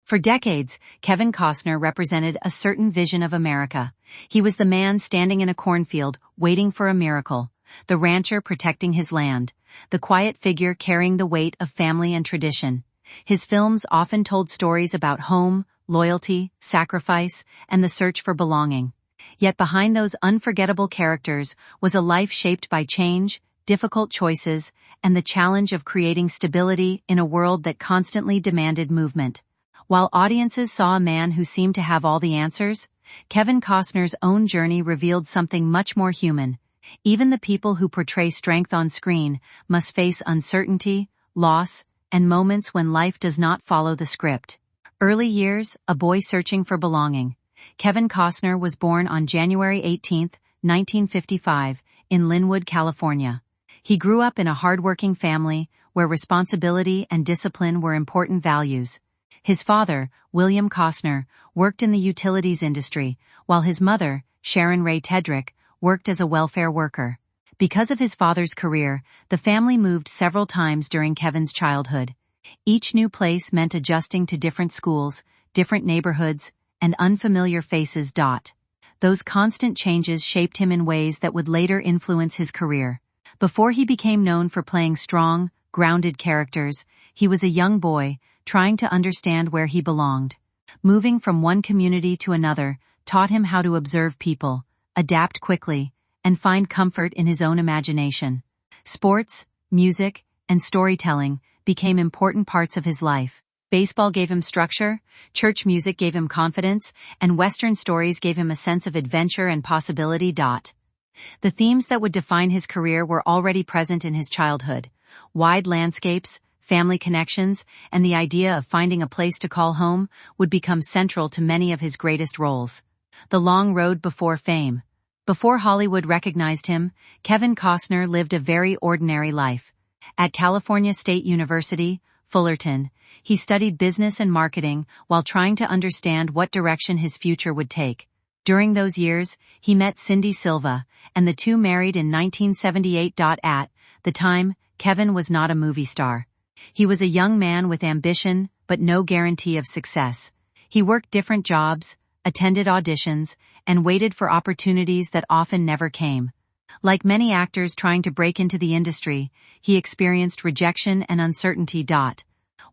For decades, Kevin Costner represented a certain vision of America. He was the man standing in a cornfield, waiting for a miracle, the rancher protecting his land, the quiet figure carrying the weight of family and tradition. His films often told stories about home, loyalty, sacrifice, and the search for belonging. Yet behind those unforgettable characters was a life shaped by change, difficult choices, and the challenge of creating stability in a world that constantly demanded movement. While audiences saw a man who seemed to have all the answers, Kevin Costner's own journey revealed something much more human. Even the people who portray strength on screen must face uncertainty, loss, and moments when life does not follow the script. Early years, a boy searching for belonging. Kevin Costner was born on January 18, 1955, in Linwood, California. He grew up in a hardworking family where responsibility and discipline were important values. His father, William Costner, worked in the utilities industry, while his mother, Sharon Ray Tedrick, worked as a welfare worker. Because of his father's career, the family moved several times during Kevin's childhood. Each new place meant adjusting to different schools, different neighborhoods, and unfamiliar faces. Those constant changes shaped him in ways that would later influence his career. Before he became known for playing strong, grounded characters, he was a young boy, trying to understand where he belonged. Moving from one community to another taught him how to observe people, adapt quickly, and find comfort in his own imagination. Sports, music, and storytelling became important parts of his life. Baseball gave him structure, church music gave him confidence, and Western stories gave him a sense of adventure and possibility. The themes that would define his career were already present in his childhood: wide landscapes, family connections, and the idea of finding a place to call home would become central to many of his greatest roles. The long road before fame. Before Hollywood recognized him, Kevin Costner lived a very ordinary life. At California State University, Fullerton, he studied business and marketing while trying to understand what direction his future would take. During those years, he met Cindy Silva, and the two married in 1978. At the time, Kevin was not a movie star. He was a young man with ambition, but no guarantee of success. He worked different jobs, attended auditions, and waited for opportunities that often never came. Like many actors trying to break into the industry, he experienced rejection and uncertainty.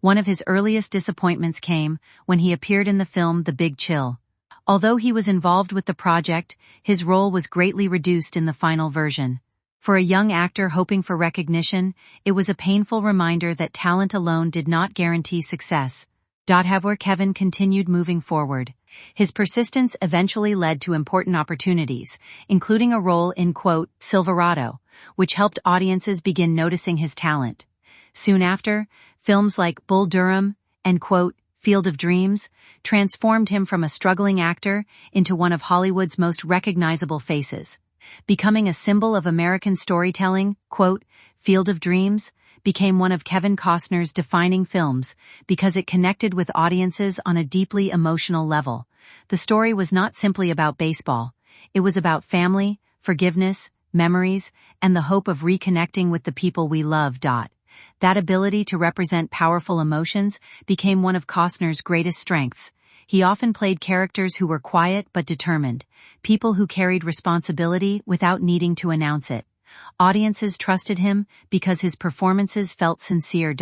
One of his earliest disappointments came when he appeared in the film The Big Chill. Although he was involved with the project, his role was greatly reduced in the final version. For a young actor hoping for recognition, it was a painful reminder that talent alone did not guarantee success. However, Kevin continued moving forward. His persistence eventually led to important opportunities, including a role in, Silverado, which helped audiences begin noticing his talent. Soon after, films like Bull Durham and, Field of Dreams transformed him from a struggling actor into one of Hollywood's most recognizable faces. Becoming a symbol of American storytelling, Field of Dreams became one of Kevin Costner's defining films because it connected with audiences on a deeply emotional level. The story was not simply about baseball. It was about family, forgiveness, memories, and the hope of reconnecting with the people we love. That ability to represent powerful emotions became one of Costner's greatest strengths. He often played characters who were quiet but determined, people who carried responsibility without needing to announce it. Audiences trusted him because his performances felt sincere.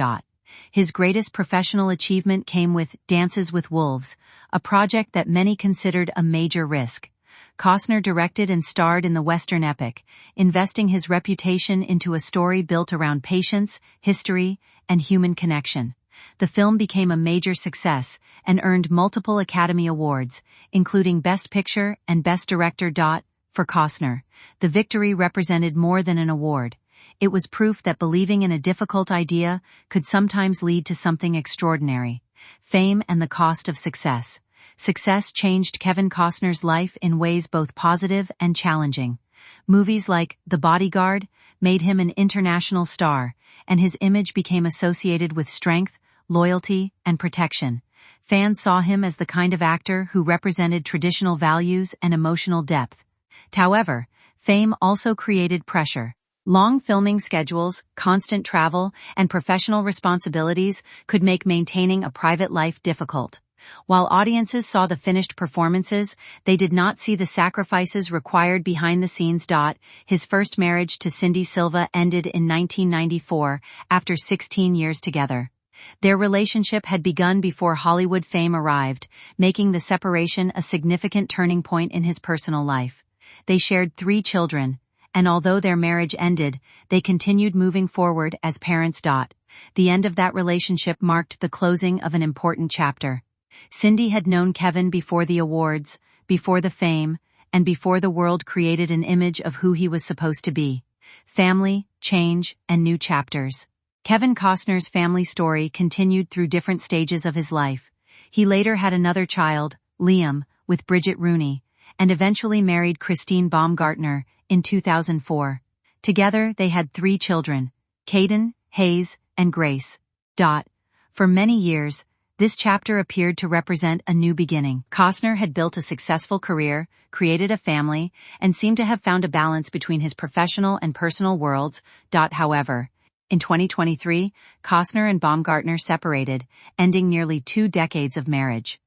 His greatest professional achievement came with Dances with Wolves, a project that many considered a major risk. Costner directed and starred in the Western epic, investing his reputation into a story built around patience, history, and human connection. The film became a major success and earned multiple Academy Awards, including Best Picture and Best Director. For Costner, the victory represented more than an award. It was proof that believing in a difficult idea could sometimes lead to something extraordinary. Fame and the cost of success. Success changed Kevin Costner's life in ways both positive and challenging. Movies like The Bodyguard made him an international star, and his image became associated with strength, loyalty, and protection. Fans saw him as the kind of actor who represented traditional values and emotional depth. However, fame also created pressure. Long filming schedules, constant travel, and professional responsibilities could make maintaining a private life difficult. While audiences saw the finished performances, they did not see the sacrifices required behind the scenes. His first marriage to Cindy Silva ended in 1994, after 16 years together. Their relationship had begun before Hollywood fame arrived, making the separation a significant turning point in his personal life. They shared 3 children, and although their marriage ended, they continued moving forward as parents. The end of that relationship marked the closing of an important chapter. Cindy had known Kevin before the awards, before the fame, and before the world created an image of who he was supposed to be. Family, change, and new chapters. Kevin Costner's family story continued through different stages of his life. He later had another child, Liam, with Bridget Rooney, and eventually married Christine Baumgartner in 2004. Together, they had 3 children, Caden, Hayes, and Grace. For many years, this chapter appeared to represent a new beginning. Costner had built a successful career, created a family, and seemed to have found a balance between his professional and personal worlds. However, in 2023, Costner and Baumgartner separated, ending nearly 2 decades of marriage.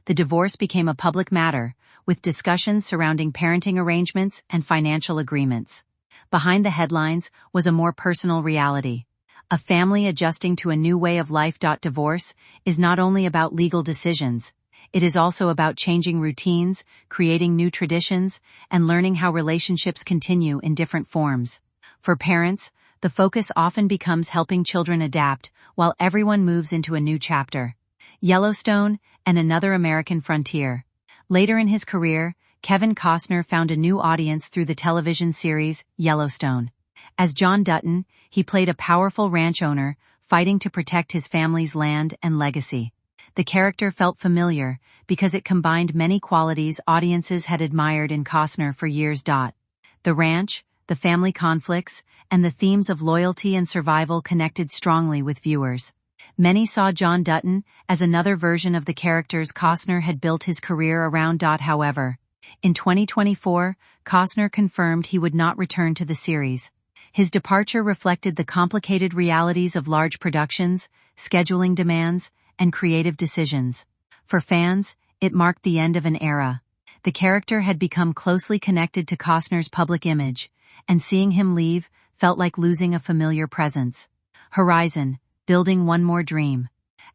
The divorce became a public matter, with discussions surrounding parenting arrangements and financial agreements. Behind the headlines was a more personal reality. A family adjusting to a new way of life. Divorce is not only about legal decisions, it is also about changing routines, creating new traditions, and learning how relationships continue in different forms. For parents, the focus often becomes helping children adapt while everyone moves into a new chapter. Yellowstone and Another American Frontier. Later in his career, Kevin Costner found a new audience through the television series Yellowstone. As John Dutton, he played a powerful ranch owner, fighting to protect his family's land and legacy. The character felt familiar because it combined many qualities audiences had admired in Costner for years. The ranch, the family conflicts, and the themes of loyalty and survival connected strongly with viewers. Many saw John Dutton as another version of the characters Costner had built his career around. However, in 2024, Costner confirmed he would not return to the series. His departure reflected the complicated realities of large productions, scheduling demands, and creative decisions. For fans, it marked the end of an era. The character had become closely connected to Costner's public image, and seeing him leave felt like losing a familiar presence. Horizon, building one more dream.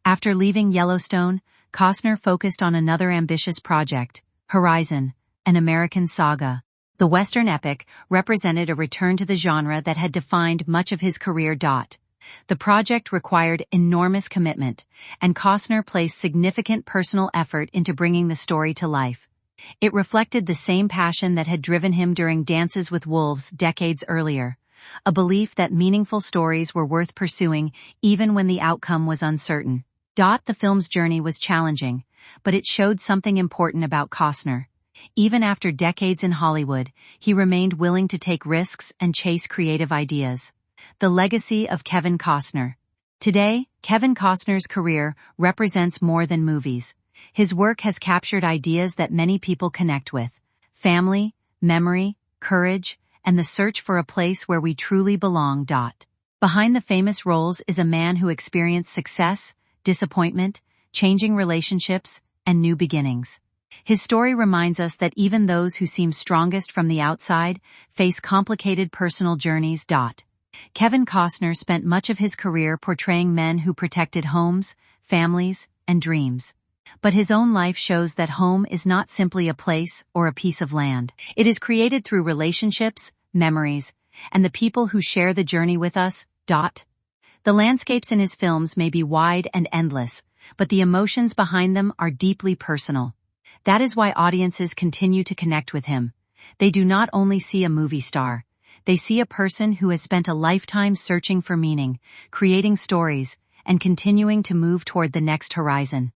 After leaving Yellowstone, Costner focused on another ambitious project, Horizon, an American saga. The Western epic represented a return to the genre that had defined much of his career. The project required enormous commitment, and Costner placed significant personal effort into bringing the story to life. It reflected the same passion that had driven him during Dances with Wolves decades earlier, a belief that meaningful stories were worth pursuing even when the outcome was uncertain. The film's journey was challenging, but it showed something important about Costner. Even after decades in Hollywood, he remained willing to take risks and chase creative ideas. The legacy of Kevin Costner. Today, Kevin Costner's career represents more than movies. His work has captured ideas that many people connect with: family, memory, courage, and the search for a place where we truly belong. Behind the famous roles is a man who experienced success, disappointment, changing relationships, and new beginnings. His story reminds us that even those who seem strongest from the outside face complicated personal journeys. Kevin Costner spent much of his career portraying men who protected homes, families, and dreams. But his own life shows that home is not simply a place or a piece of land. It is created through relationships, memories, and the people who share the journey with us. The landscapes in his films may be wide and endless, but the emotions behind them are deeply personal. That is why audiences continue to connect with him. They do not only see a movie star, they see a person who has spent a lifetime searching for meaning, creating stories, and continuing to move toward the next horizon.